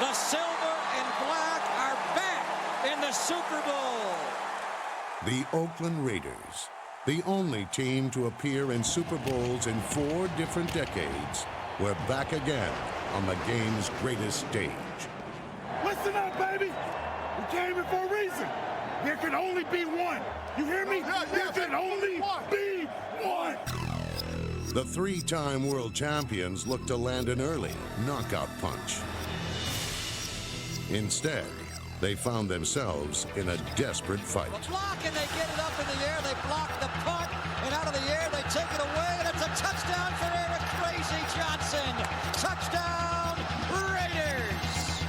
The silver and black are back in the Super Bowl. The Oakland Raiders, the only team to appear in Super Bowls in 4 different decades, were back again on the game's greatest stage. Listen up, baby. We came here for a reason. There can only be one. You hear me? There can only be one. The 3-time world champions looked to land an early knockout punch. Instead, they found themselves in a desperate fight. The block, and they get it up in the air. They block the punt, and out of the air, they take it away, and it's a touchdown for Eric Crazy Johnson. Touchdown, Raiders!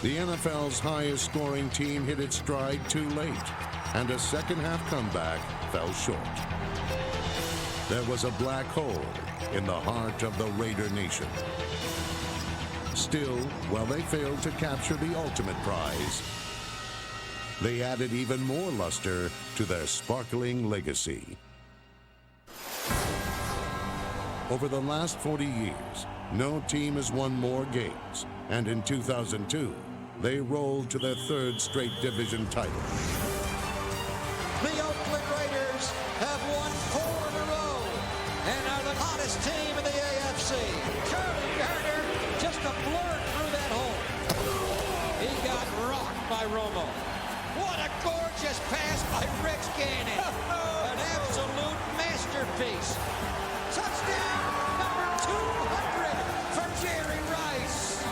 The NFL's highest scoring team hit its stride too late, and a second-half comeback fell short. There was a black hole in the heart of the Raider Nation. Still, while they failed to capture the ultimate prize, they added even more luster to their sparkling legacy. Over the last 40 years, no team has won more games, and in 2002, they rolled to their 3rd straight division title. The Oakland Raiders have won 4 in a row and are the hottest team in the AFC. Charlie Garner just a blur through that hole. He got rocked by Romo. What a gorgeous pass by Rich Gannon. An absolute masterpiece. Touchdown number 200 for Jerry Rice.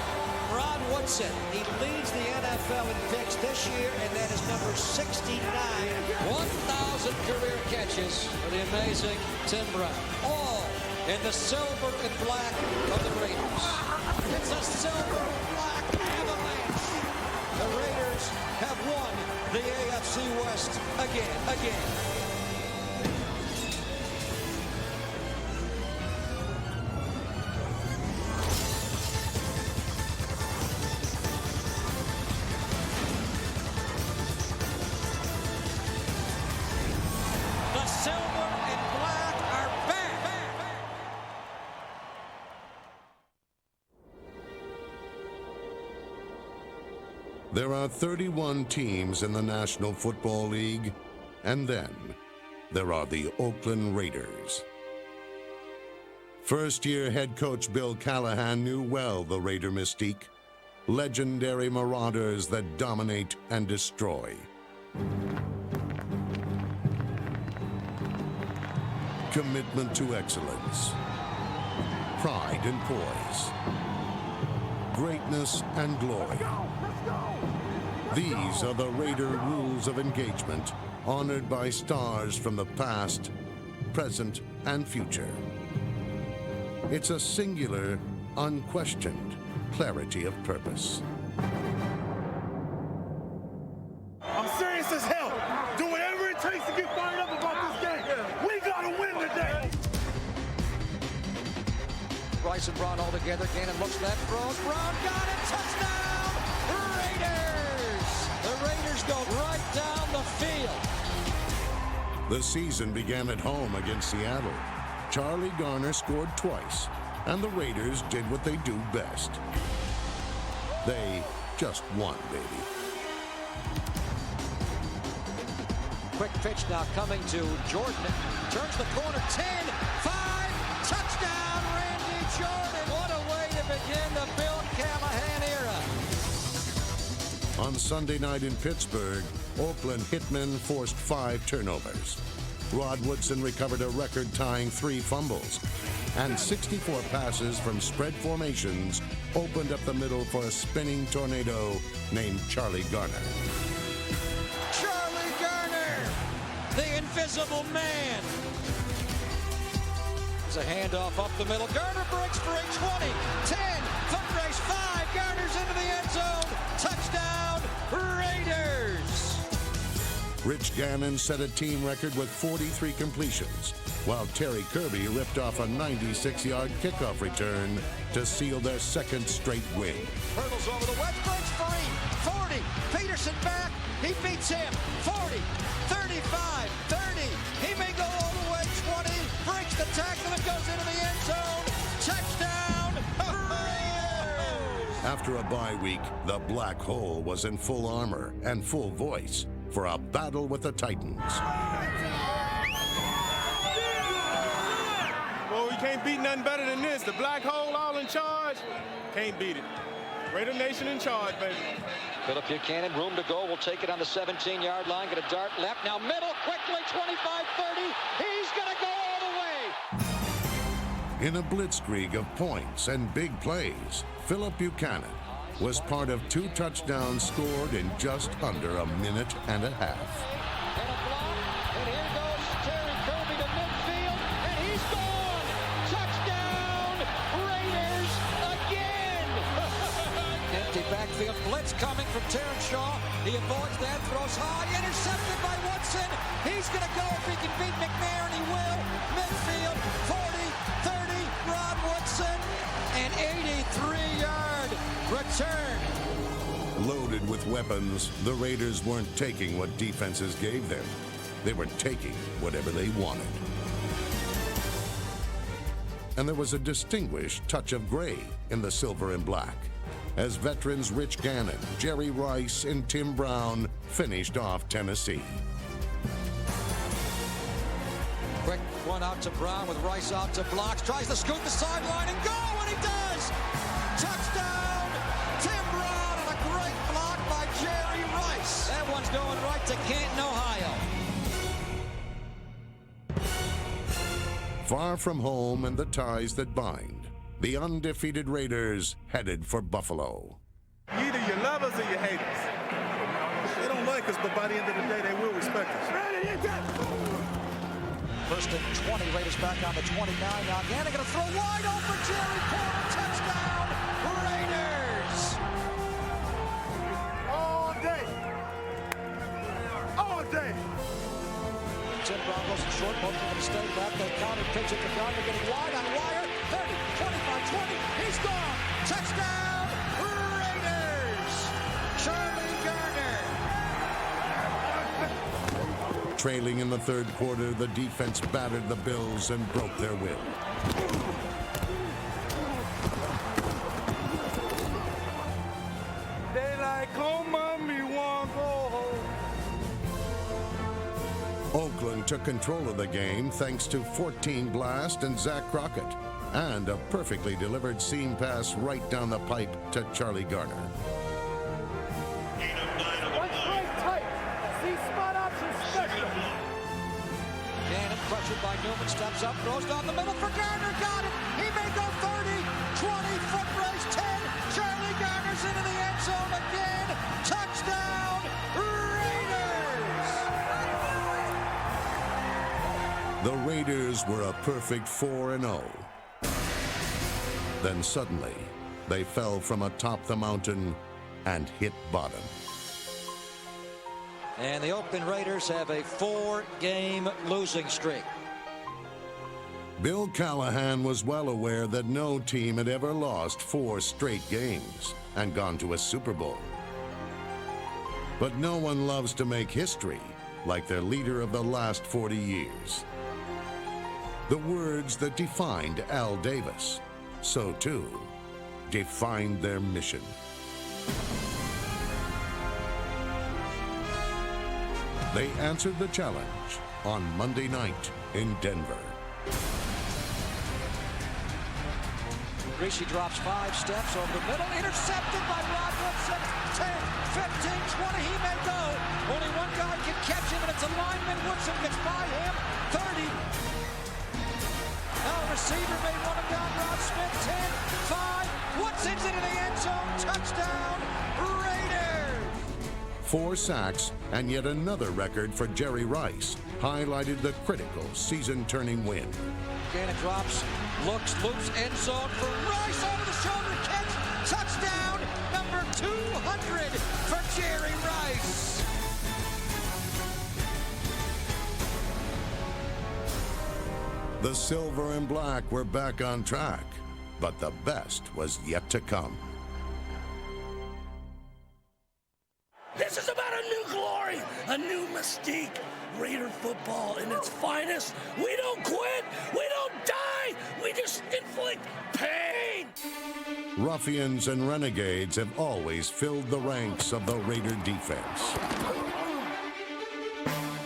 Ron Woodson, he leads the NFL in picks this year, and that is number 69. 1,000 career catches for the amazing Tim Brown. All in the silver and black of the Raiders. It's a silver and black avalanche. The Raiders have won the AFC West again. The silver and black are back. There are 31 teams in the National Football League, and then there are the Oakland Raiders. First-year head coach Bill Callahan knew well the Raider mystique, legendary marauders that dominate and destroy. Commitment to excellence, pride and poise, greatness and glory. These are the Raider rules of engagement, honored by stars from the past, present, and future. It's a singular, unquestioned clarity of purpose. I'm serious as hell. Do whatever it takes to get fired up about this game. We gotta win today. Rice and Braun all together. Gannon looks left, throws. Braun got it. Touchdown, Raiders! The Raiders go right down the field. The season began at home against Seattle. Charlie Garner scored twice, and the Raiders did what they do best. They just won, baby. Quick pitch now coming to Jordan. Turns the corner, 10, 5, touchdown, Randy Jordan. What a way to begin the Bill Callahan era. On Sunday night in Pittsburgh, Oakland hitmen forced 5 turnovers. Rod Woodson recovered a record-tying 3 fumbles, and 64 passes from spread formations opened up the middle for a spinning tornado named Charlie Garner. Charlie Garner, the invisible man. It's a handoff up the middle. Garner breaks for a 20, 10, foot race 5. Garner's into the end zone. Touchdown, Raiders. Rich Gannon set a team record with 43 completions, while Terry Kirby ripped off a 96-yard kickoff return to seal their 2nd straight win. Hurdles over the wedge, breaks free. 40, Peterson back. He beats him. 40, 35, 30. He may go all the way. 20, breaks the tackle and goes into the end zone. Touchdown, Raiders! After a bye week, the Black Hole was in full armor and full voice for a battle with the Titans. Well, we can't beat nothing better than this. The Black Hole all in charge. Can't beat it. Raider Nation in charge, baby. Philip Buchanan, room to go. Will take it on the 17-yard line. Get a dart left. Now middle, quickly, 25-30. He's going to go all the way. In a blitzkrieg of points and big plays, Philip Buchanan was part of 2 touchdowns scored in just under a minute and a half. And a block, and here goes Terry Kirby to midfield, and he's gone! Touchdown, Raiders again! Empty backfield, blitz coming from Terrence Shaw. He avoids that, throws high, intercepted by Woodson. He's going to go if he can beat McNair, and he will. Midfield, 40, 30, Rod Woodson, an 83-yard return. Loaded with weapons, the Raiders weren't taking what defenses gave them. They were taking whatever they wanted. And there was a distinguished touch of gray in the silver and black, as veterans Rich Gannon, Jerry Rice, and Tim Brown finished off Tennessee. Quick one out to Brown with Rice out to blocks. Tries to scoot the sideline and go, and he does! Touchdown, Tim Brown, and a great block by Jerry Rice. That one's going right to Canton, Ohio. Far from home and the ties that bind, the undefeated Raiders headed for Buffalo. Either you love us or you hate us. They don't like us, but by the end of the day, they will respect us. First and 20, Raiders back on the 29. Now Gannon going to throw wide open, Jerry Porter, touchdown, Raiders! All day. All day. Tim Brown goes in short, most of them stay back. They counter pitch it to Gardner, getting wide on wire. 30, 25, 20, he's gone! Touchdown, Raiders! Charlie Gardner! Trailing in the third quarter, the defense battered the Bills and broke their will. They like, come on, me want go home. Oakland took control of the game thanks to 14 blast and Zach Crockett, and a perfectly delivered seam pass right down the pipe to Charlie Gardner. Gannon pressured by Newman, steps up, throws down the middle for Gardner, got it! He may go 30, 20, foot race, 10, Charlie Gardner's into the end zone again! Touchdown, Raiders! The Raiders were a perfect 4-0. Then suddenly, they fell from atop the mountain and hit bottom. And the Oakland Raiders have a 4-game losing streak. Bill Callahan was well aware that no team had ever lost 4 straight games and gone to a Super Bowl. But no one loves to make history like their leader of the last 40 years. The words that defined Al Davis, so too defined their mission. They answered the challenge on Monday night in Denver. Greasy drops 5 steps over the middle, intercepted by Rod Woodson. 10, 15, 20, he may go. Only one guy can catch him, and it's a lineman. Woodson gets by him. 30. Now a receiver may run him down. Rod Smith, 10, 5. Woodson's into the end zone. Touchdown, Raiders! 4 sacks and yet another record for Jerry Rice highlighted the critical season-turning win. Gannon drops, looks, loops, end zone for Rice, over the shoulder catch, touchdown, number 200 for Jerry Rice. The silver and black were back on track, but the best was yet to come. This is about a new glory, a new mystique. Raider football in its finest. We don't quit. We don't die. glory. We just inflict pain. Ruffians and renegades have always filled the ranks of the Raider defense.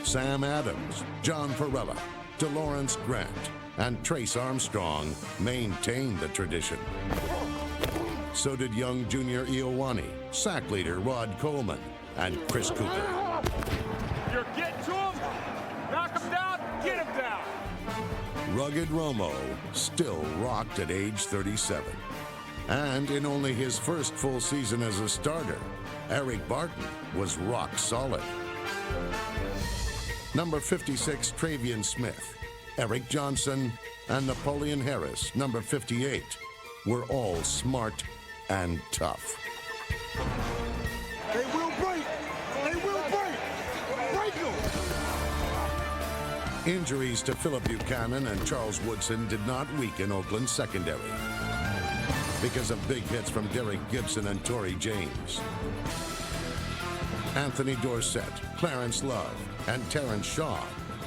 Sam Adams, John Perella, DeLawrence Grant, and Trace Armstrong maintained the tradition. So did young Junior Ioane, sack leader Rod Coleman, and Chris Cooper. You're getting to him. Knock him down. Get him down. Rugged Romo still rocked at age 37. And in only his first full season as a starter, Eric Barton was rock solid. Number 56, Travian Smith, Eric Johnson, and Napoleon Harris, number 58, were all smart and tough. They will break. They will break. Break them. Injuries to Philip Buchanan and Charles Woodson did not weaken Oakland's secondary because of big hits from Derek Gibson and Torrey James. Anthony Dorsett, Clarence Love, and Terrence Shaw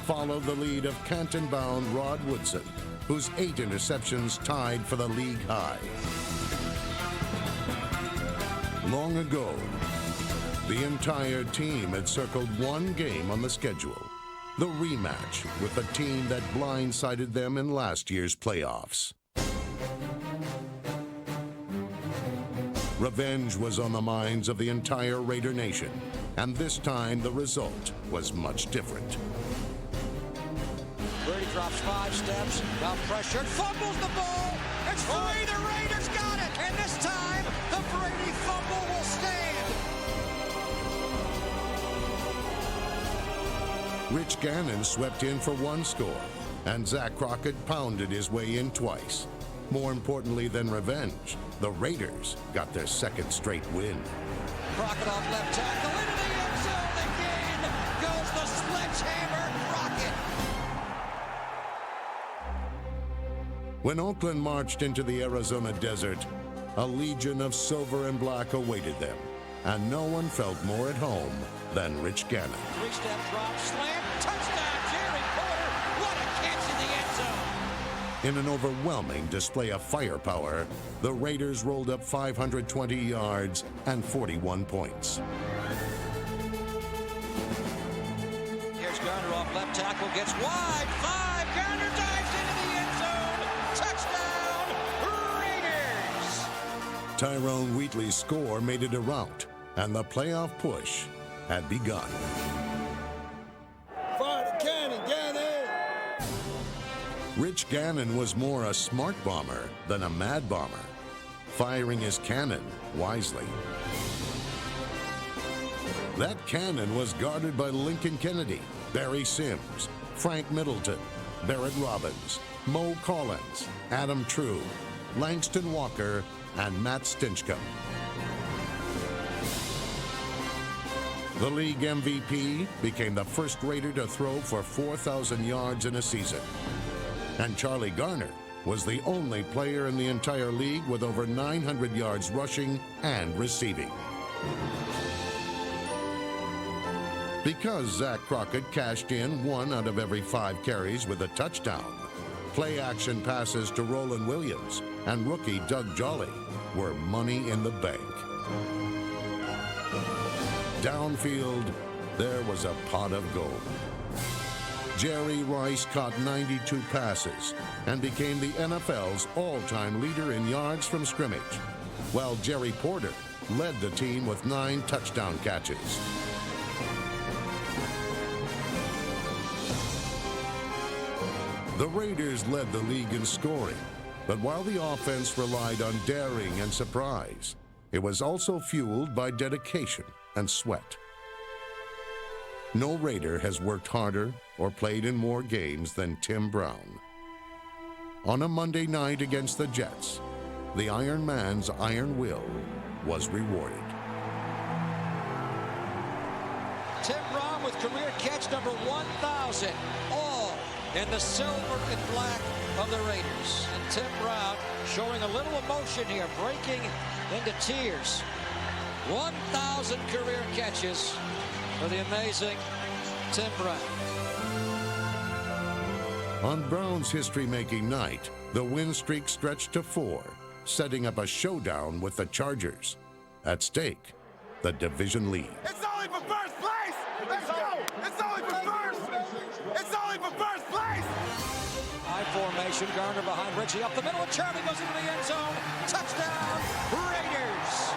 followed the lead of Canton-bound Rod Woodson, whose 8 interceptions tied for the league high. Long ago, the entire team had circled one game on the schedule, the rematch with the team that blindsided them in last year's playoffs. Revenge was on the minds of the entire Raider Nation, and this time the result was much different. Brady drops 5 steps, now pressured, fumbles the ball. It's free, the Raiders got it. And this time, the Brady fumble will stand. Rich Gannon swept in for 1 score, and Zach Crockett pounded his way in twice. More importantly than revenge, the Raiders got their 2nd straight win. Crockett off left tackle into the end zone again. Goes the sledgehammer, Crockett. When Oakland marched into the Arizona desert, a legion of silver and black awaited them, and no one felt more at home than Rich Gannon. 3-step drop, slam, touchdown, Jerry Porter. What a catch in the end zone. In an overwhelming display of firepower, the Raiders rolled up 520 yards and 41 points. Here's Garner off left tackle, gets wide, 5, Garner dives into the end zone. Touchdown, Raiders. Tyrone Wheatley's score made it a rout, and the playoff push had begun. Fire the cannon, Gannon. Rich Gannon was more a smart bomber than a mad bomber, firing his cannon wisely. That cannon was guarded by Lincoln Kennedy, Barry Sims, Frank Middleton, Barrett Robbins, Mo Collins, Adam True, Langston Walker, and Matt Stinchcomb. The league MVP became the first Raider to throw for 4,000 yards in a season. And Charlie Garner was the only player in the entire league with over 900 yards rushing and receiving. Because Zach Crockett cashed in 1 out of every 5 carries with a touchdown, play-action passes to Roland Williams and rookie Doug Jolly were money in the bank. Downfield, there was a pot of gold. Jerry Rice caught 92 passes and became the NFL's all-time leader in yards from scrimmage, while Jerry Porter led the team with 9 touchdown catches. The Raiders led the league in scoring, but while the offense relied on daring and surprise, it was also fueled by dedication and sweat. No Raider has worked harder or played in more games than Tim Brown. On a Monday night against the Jets, the Iron Man's iron will was rewarded. Tim Brown with career catch number 1,000, all in the silver and black of the Raiders. And Tim Brown showing a little emotion here, breaking into tears. 1,000 career catches for the amazing Tim Brown. On Browns' history-making night, the win streak stretched to 4, setting up a showdown with the Chargers. At stake, the division lead. It's only for first place! Let's go! It's only for first! It's only for first place! High formation, Garner behind Richie up the middle, and Charlie goes into the end zone. Touchdown, Raiders!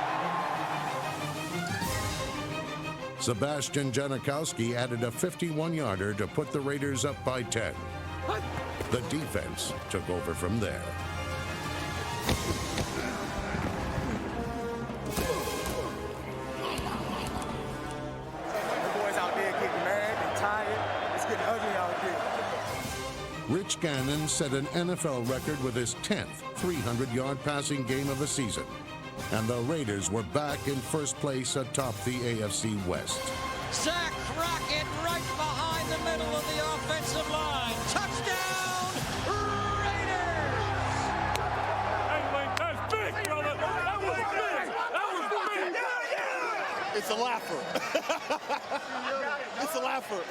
Sebastian Janikowski added a 51-yarder to put the Raiders up by 10. The defense took over from there. Rich Gannon set an NFL record with his 10th 300-yard passing game of the season, and the Raiders were back in first place atop the AFC West. Zach Crockett right behind the middle of the offensive line. Touchdown, Raiders! Hey, Link, that's big, brother. That was big. That was big. It's a laugher. It's a laugher.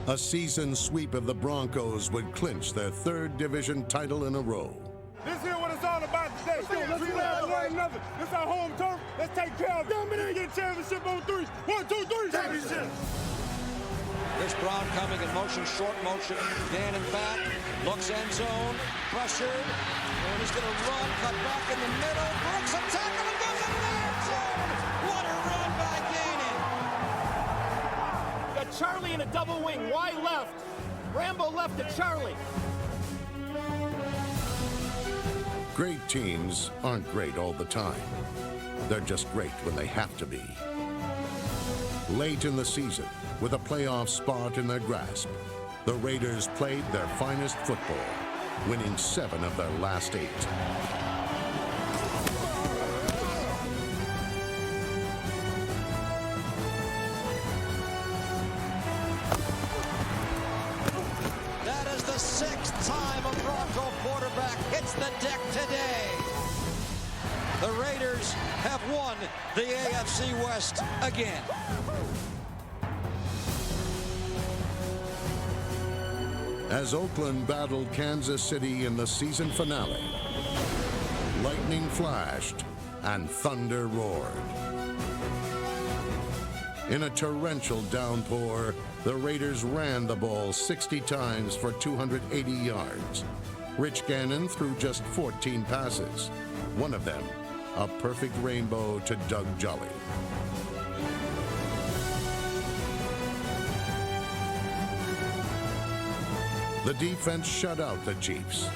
A season sweep of the Broncos would clinch their 3rd division title in a row. This is what it's all about today. We love one another. This is our home turf. Let's take care of it. Let's get a championship on 3. 1, 2, 3. Championship. Here's Brown coming in motion, short motion. Gannon back, looks end zone, pressured, and he's going to run, cut back in the middle, breaks a tackle and goes into the end zone. What a run by Gannon. Got Charlie in a double wing, wide left. Rambo left to Charlie. Great teams aren't great all the time. They're just great when they have to be. Late in the season, with a playoff spot in their grasp, the Raiders played their finest football, winning 7 of their last 8. That is the 6th time a Bronco quarterback hits the deck today. The Raiders have won the AFC West again. As Oakland battled Kansas City in the season finale, lightning flashed and thunder roared. In a torrential downpour, the Raiders ran the ball 60 times for 280 yards. Rich Gannon threw just 14 passes, one of them a perfect rainbow to Doug Jolly. The defense shut out the Chiefs,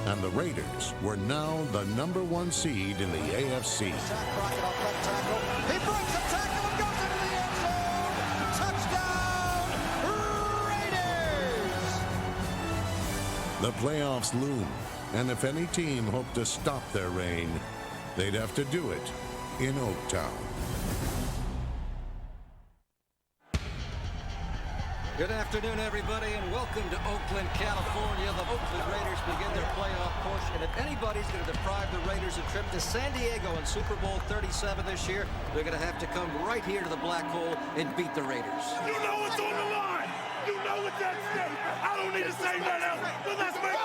and the Raiders were now the #1 seed in the AFC. Zach Crockett off left tackle. He breaks the tackle and goes into the end zone. Touchdown, Raiders! The playoffs loom, and if any team hoped to stop their reign, they'd have to do it in Oaktown. Good afternoon, everybody, and welcome to Oakland, California. The Oakland Raiders begin their playoff push, and if anybody's going to deprive the Raiders a trip to San Diego in Super Bowl 37 this year, they're going to have to come right here to the Black Hole and beat the Raiders. You know what's on the line. You know what's at stake. I don't need to say nothing else, but let's make it.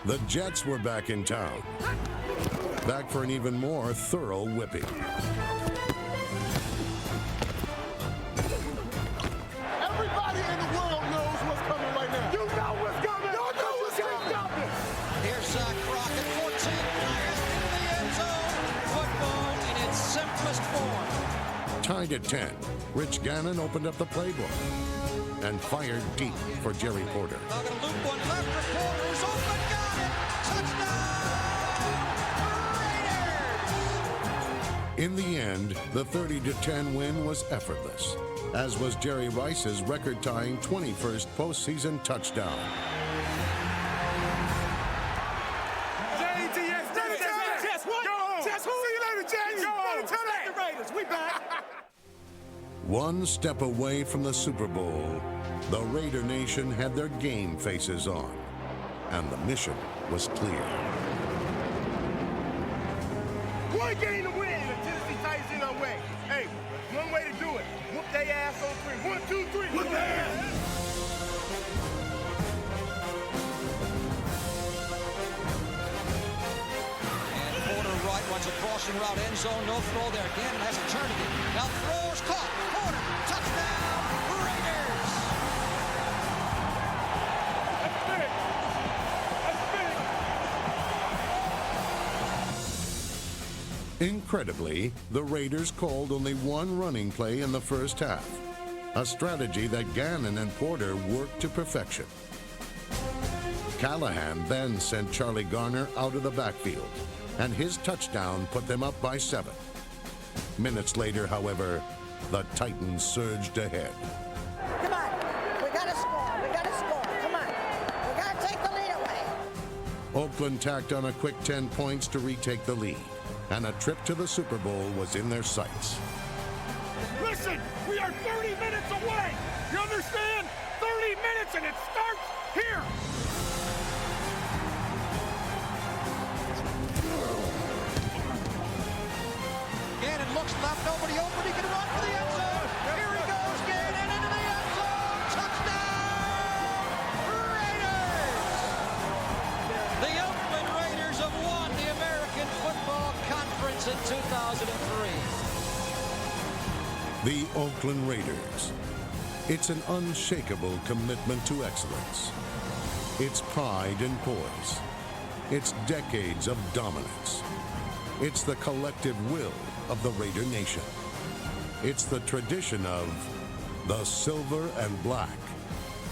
The Jets were back in town, back for an even more thorough whipping. Everybody in the world knows what's coming right now. You know what's coming. You know what's coming. Here's Zach Crockett, 14 players into the end zone. Football in its simplest form. Tied at 10, Rich Gannon opened up the playbook and fired deep for Jerry Porter. Now going to loop one left for Porter, who's open, got it. Touchdown, Raiders! In the end, the 30-10 win was effortless, as was Jerry Rice's record-tying 21st postseason touchdown. Jets, what? Go home. Jets, who? See you later, Jets. Go home. Tell that the Raiders. We back. One step away from the Super Bowl, the Raider Nation had their game faces on, and the mission was clear. One game to win. The Tennessee Titans in our way. Hey, one way to do it. Whoop their they ass on three. 1, 2, 3. Put their ass. And Porter right runs a crossing route, end zone, no throw there. Gannon has a turn again. Now throws, caught. Porter, touchdown, Raiders. That's big. That's big. Incredibly, the Raiders called only one running play in the first half, a strategy that Gannon and Porter worked to perfection. Callahan then sent Charlie Garner out of the backfield, and his touchdown put them up by 7. Minutes later, however, the Titans surged ahead. Come on. We got to score. We got to score. Come on. We got to take the lead away. Oakland tacked on a quick 10 points to retake the lead, and a trip to the Super Bowl was in their sights. Listen, we are 30 minutes away. You understand? 30 minutes and it starts here. Gannon looks left, nobody open, he can run for the end zone. Here he goes, Gannon into the end zone. Touchdown, Raiders! The Oakland Raiders have won the American Football Conference in 2003. The Oakland Raiders. It's an unshakable commitment to excellence. It's pride and poise. It's decades of dominance. It's the collective will of the Raider Nation. It's the tradition of the silver and black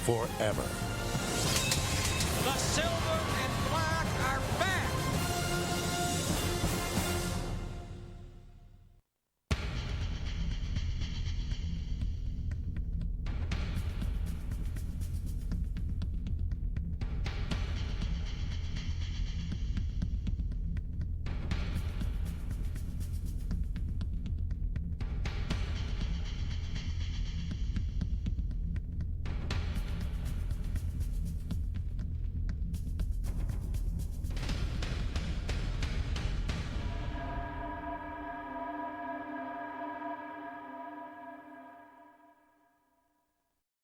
forever. The silver